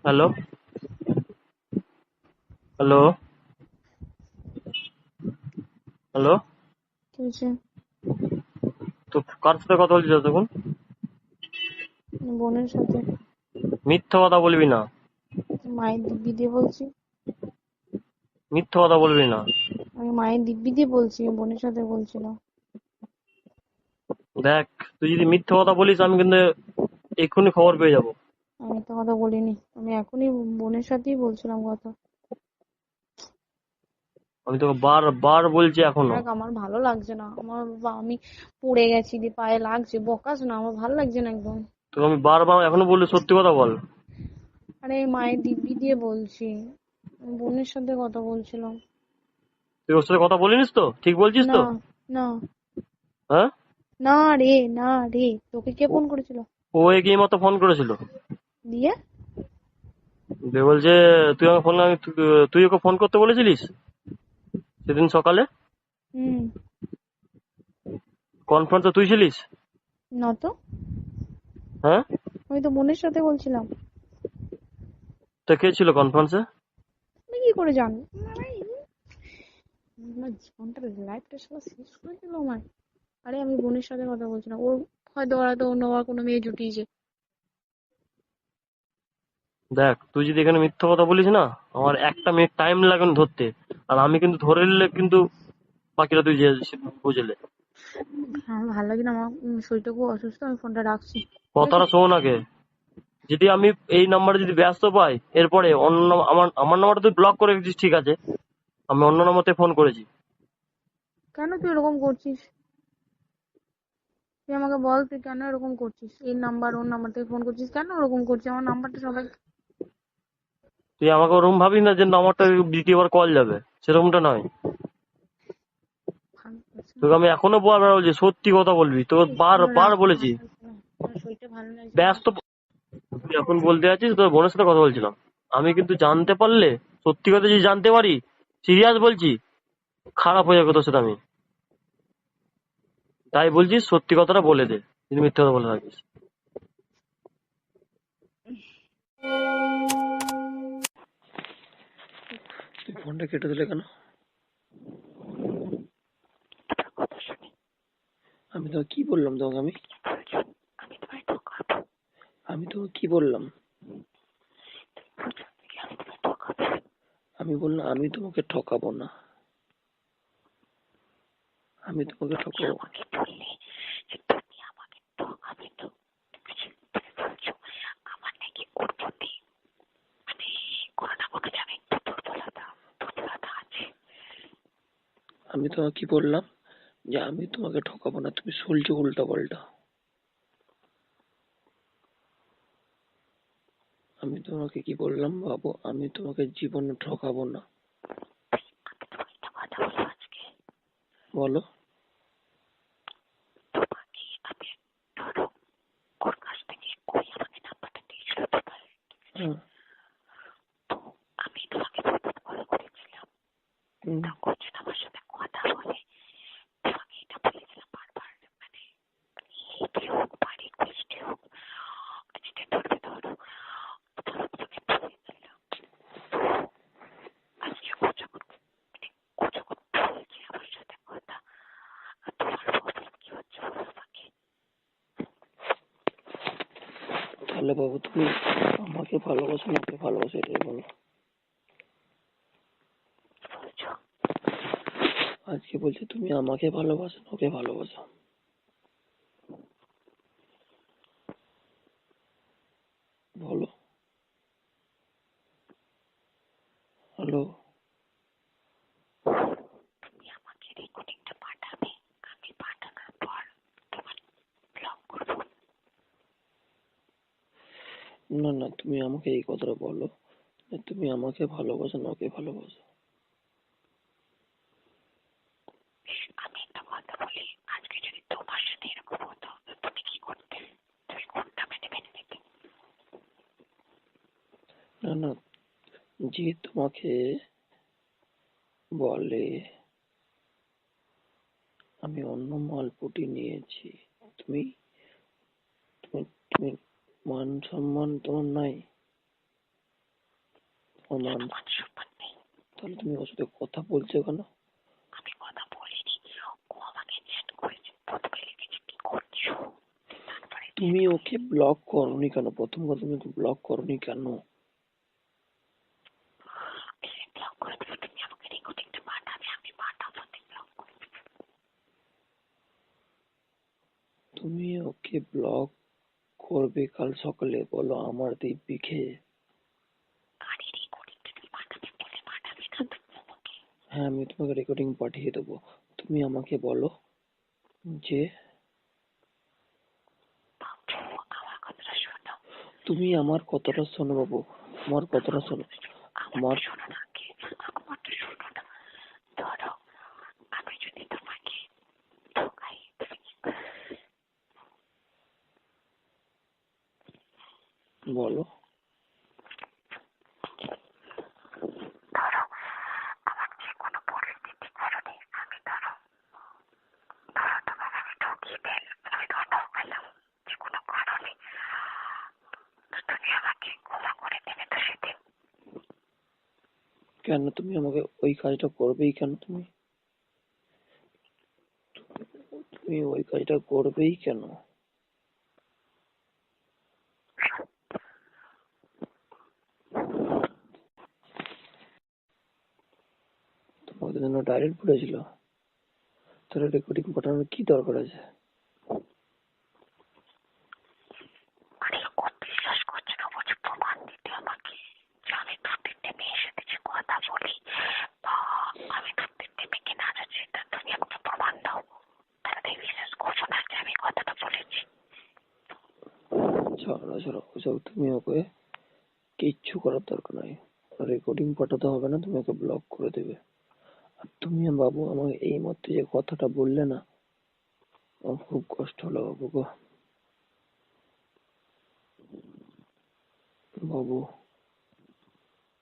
Hello, hello, hello. কি হয়েছে? তো কার সাথে কথা বলছিস তখন? বোনের সাথে। মিথ্যা কথা বলবি না। মায়ের দিব্যি দিয়ে বলছি। মিথ্যা কথা বলবি না। আমি মায়ের দিব্যি দিয়ে বলছি, বোনের সাথে বলছি না। দেখ, তুই যদি মিথ্যা কথা বলিস আমি কিন্তু এক্ষুনি খবর পেয়ে যাবো। আমি তো কথা বলিনি, আমি এখনই বোনের সাথেই বলছিলাম কথা। আমি তোকে বার বলছি এখনো। দেখ, আমার ভালো লাগছে না, আমি পড়ে গেছি, দিয়ে পায়ে লাগছে, বকাস না, আমার ভালো লাগছে না একদম। তোকে আমি বারবার এখনো বললি সত্যি কথা বল। আরে মায়ের দিব্যি দিয়ে বলছি, বোনের সাথে কথা বলছিলাম। তুই ওর সাথে কথা বলিনিস তো? ঠিক বলছিস না, তো? না, হ্যাঁ? না রে, না রে। তোকে কে ফোন করেছিল? ও এগিয়ে মতো ফোন করেছিল। দিয়ে? দিয়ে বলছে তুই আমাকে ফোন তুই ওকে ফোন করতে বলেছিলিস সেদিন সকালে? হুম। কনফারেন্সে তুই ছিলিস? না তো, হ্যাঁ? আমি তো বোনের সাথে বলছিলাম। তো কে ছিল কনফারেন্সে? আমি কি করে জানবো? আমার জীবনটা, লাইফটা সারা শেষ করে দিল আমার। আরে আমি বোনের সাথে কথা বলছিলাম, ওর হয়তো ওরা তো অন্য আর কোনো মেয়ে জুটিয়েছে। দেখ, তুই যদি এখানে মিথ্যা কথা বলিস না, আমার 1 মিনিট টাইম লাগে না ধরতে। আর আমি কিন্তু ধরে নিলে কিন্তু বাকিটা তুই যে বুঝলে। আমার ভালো লাগে না, আমার শরীরটা খুব অসুস্থ, আমি ফোনটা রাখছি। ঠিক আছে? কথাটা শোন আগে। যদি আমি এই নাম্বারে যদি ব্যস্ত পাই, এরপরে অন্য আমার নাম্বারটা তুই ব্লক করে রেখেছিস, ঠিক আছে। আমি অন্য নাম্বারতে ফোন করেছি। কেন তুই এরকম করছিস? তুই আমাকে বল, তুই কেন এরকম করছিস? এই নাম্বার ওর নাম্বার থেকে ফোন করছিস, কেন ওরকম করছিস? আমার নাম্বারটা সবাই তুই আমাকে ওরকম ভাবিস না যে নাম্বারটা দ্বিতীয়বার কল যাবে, সেরকমটা নয়। ভালো করছে না। তোকে আমি এখনো বারবার বলছি সত্যি কথা বলবি, তোকে ফোন বারবার রাখ, বলেছি। ভালো লাগছে না, আমার শরীরটা ভালো লাগছে না। ব্যস্ত। তুই এখন বলতে যাচ্ছিস তোর বোনের সাথে কথা বলছিলাম। আমি কিন্তু জানতে পারলে, সত্যি কথা যদি জানতে পারি, সিরিয়াস বলছি, খারাপ হয়ে যাবে তোর সাথে আমি। তাই বলছি সত্যি কথাটা বলে দে, যদি মিথ্যে কথা বলে থাকিস। তুই ফোনটা কেটে দিলে কেন? আমি তো কি বললাম তোমাকে? আমি তো কি বললাম? আমি বললাম আমি তোমাকে ঠকাবো না। আমি তোমাকে ঠকাবো? আমি তোমাকে কি বললাম? যে আমি তোমাকে ঠকাবো না, তুমি শুনছো উল্টা পাল্টা। আমি তোমাকে কি বললাম বাবু? আমি তোমাকে জীবনে ঠকাবো না। বলো। হ্যাঁ। হুম। তাহলে বাবু তুমি আমাকে ভালোবাসো না ওকে ভালোবাসো, এটাই বলো। আজকে বলছি তুমি আমাকে ভালোবাসো না ওকে ভালোবাসো। বলো। হ্যালো। না না, তুমি আমাকে এই কথাটা বলো যে তুমি আমাকে ভালোবাসো না ওকে ভালোবাসো। না না, যে তোমাকে বলে আমি অন্য মালপটি নিয়েছি, তুমি তুমি তুমি মান সম্মান তোমার নাই? আমার মান সম্মান নেই। তাহলে তুমি ওর সাথে কথা বলছো কেন? আমি কথা বলিনি, ও আমাকে চ্যাট করেছে, প্রথমে লিখেছে কি করছো, তারপরে তুমি ওকে ব্লক করনি কেন? প্রথম কথা তুমি ওকে ব্লক করনি কেন? ব্লক করে দিলে তুমি আমাকে রেকর্ডিংটা পাঠাবে, আমি পাঠাবো, ব্লক করে দিবে। তুমি ওকে ব্লক করবে কাল সকালে, বলো আমার দিব্যি খেয়ে। হ্যাঁ, আমি তোমাকে রেকর্ডিং পাঠিয়ে দেবো। তুমি আমাকে বলো যে তুমি আমার কথাটা শোনো বাবু, আমার কথাটা শোনো। আমার ধরো আমি যদি তোমাকে ঠকাই, বলো। ধরো আমার যে কোনো পরিস্থিতির কারণে আমি ধরো তোমাকে আমি ঠকিয়ে ফেললাম, আমি তোমার ঠকালাম যে কোনো কারণে, তুমি আমাকে ক্ষমা করে দেবে তো সেদিন? কেন তুমি আমাকে ওই কাজটা করবেই কেন? তুমি তুমি ওই কাজটা করবেই কেন? তোমাদের জন্য ডাইরেক্ট পড়েছিল, তাহলে রেকর্ডিং পাঠানোর কি দরকার আছে? বিশ্বাস করছে না, বলছে প্রমাণ দিতে আমাকে, যে আমি দু তিনটে মেয়ের সাথে যে কথা বলি বা আমি দু তিনটে মেয়েকে নাচাচ্ছি, তা তুমি আমাকে প্রমাণ দাও, তাহলে তুমি বিশ্বাস করছো না যে আমি কথাটা বলেছি। ছাড়ো ছাড়ো ওসব, তুমি ওকে কিচ্ছু করার দরকার নাই, রেকর্ডিং পাঠাতে হবে না, তুমি ওকে ব্লক করে দেবে। আর তুমি বাবু আমাকে এই মুহূর্তে যে কথাটা বললে না, আমার খুব কষ্ট হলো বাবু গো। বাবু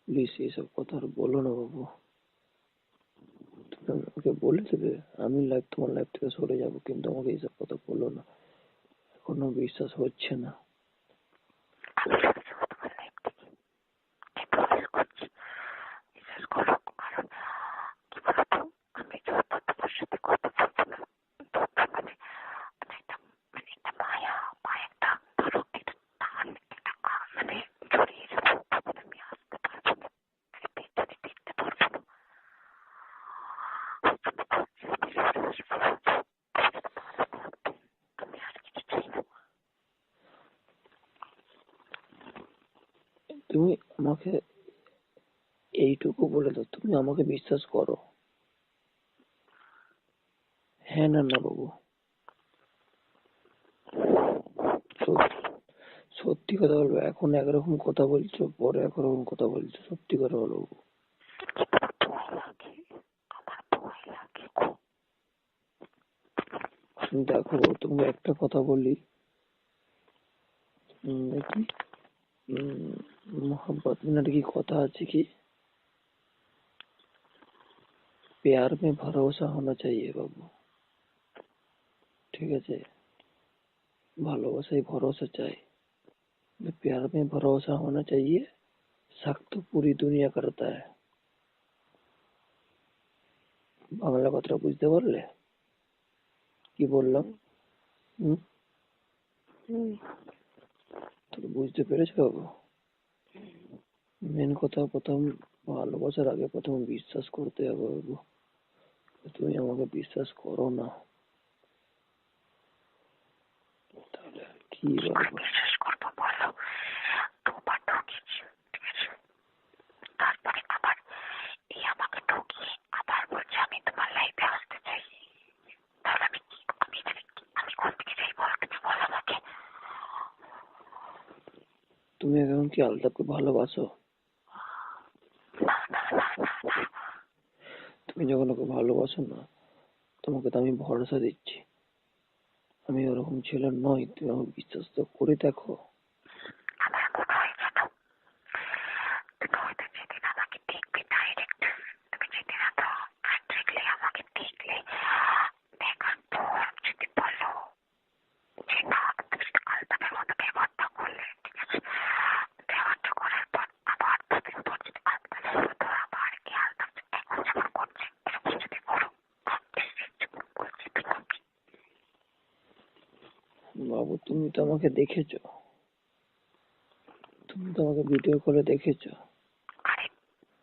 প্লিজ এইসব কথা আর বলো না বাবু, তুমি আমাকে বলে দেবে, আমি তোমার লাইফ থেকে সরে যাবো, কিন্তু আমাকে এইসব কথা বলো না, এখনো বিশ্বাস হচ্ছে না। বিশ্বাস করো, কারণ কি বলতো, আমি যত তোমার সাথে কথা বলবো না, তত একটা মায়া বা একটা ধরো একটা টান, একটা মানে জড়িয়ে যাবো, তখন আমি আসতে পারবো না, যদি দেখতে পারবো না। আমি আর কিছু চাই না। তুমি আমাকে এইটুকু বলে দাও, তুমি আমাকে বিশ্বাস করো? হ্যাঁ না না বাবু? সত্যি কথা বলবো, এখন একরকম কথা বলছো, পরে একরকম কথা বলছো, সত্যি কথা বলো বাবু। দেখো তুমি একটা কথা বলি, দেখি मोहब्बत में लड़की কথা আছে কি, प्यार में भरोसा होना चाहिए बाबू, ঠিক আছে? ভালোবাসায় ভরসা চাই, प्यार में भरोसा होना चाहिए, शक तो पूरी दुनिया करता है। বাংলা কথাটা বুঝতে পারলে কি বললাম? হুম, তুমি বুঝতে পেরেছো বাবু? মেন কথা, প্রথম ভালোবাসার আগে প্রথম বিশ্বাস করতে হবে বাবু, তুমি আমাকে বিশ্বাস করো না, তাহলে আর কি বলবো? বিশ্বাস করবো বলো, দুবার ঠকেছি, ঠিক আছে? তারপরে আবার এই আমাকে ঠকিয়ে আবার বলছে আমি তোমার লাইফে আসতে চাই, তাহলে আমি কি, আমি কোন দিকে যাই বলো, তুমি বলো আমাকে। তুমি এখন কি আলতাফকে ভালোবাসো? তুমি যখন ওকে ভালোবাসো না, তোমাকে তো আমি ভরসা দিচ্ছি, আমি ওরকম ছেলে নই, তুমি আমাকে বিশ্বাস তো করে দেখো। আমার মনে হয় জানো, তুমি হয়তো যেদিন আমাকে দেখবে ডাইরেক্ট, তুমি যেদিন এত ফ্রেন্ডলি আমাকে দেখলে, দেখার পর যদি বলো যে না, তুমি যদি আলতাফের মতো ব্যবহারটা করলে, ঠিক আছে, ব্যবহারটা করার পর আবার দুদিন পর যদি বাবু তুমি তো আমাকে দেখেছো, তুমি তো আমাকে ভিডিও কলে দেখেছো। আরে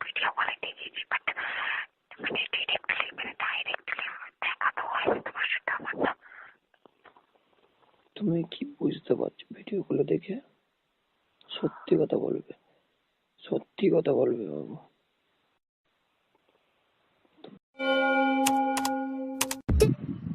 ভিডিও কলে দেখেছি বাট মানে ডিরেক্টলি মানে ডাইরেক্টলি দেখা তো হয়নি তোমার সাথে আমার না। তুমি কি বুঝতে পারছো ভিডিও কলে দেখে? সত্যি কথা বলবে, সত্যি কথা বলবে বাবু।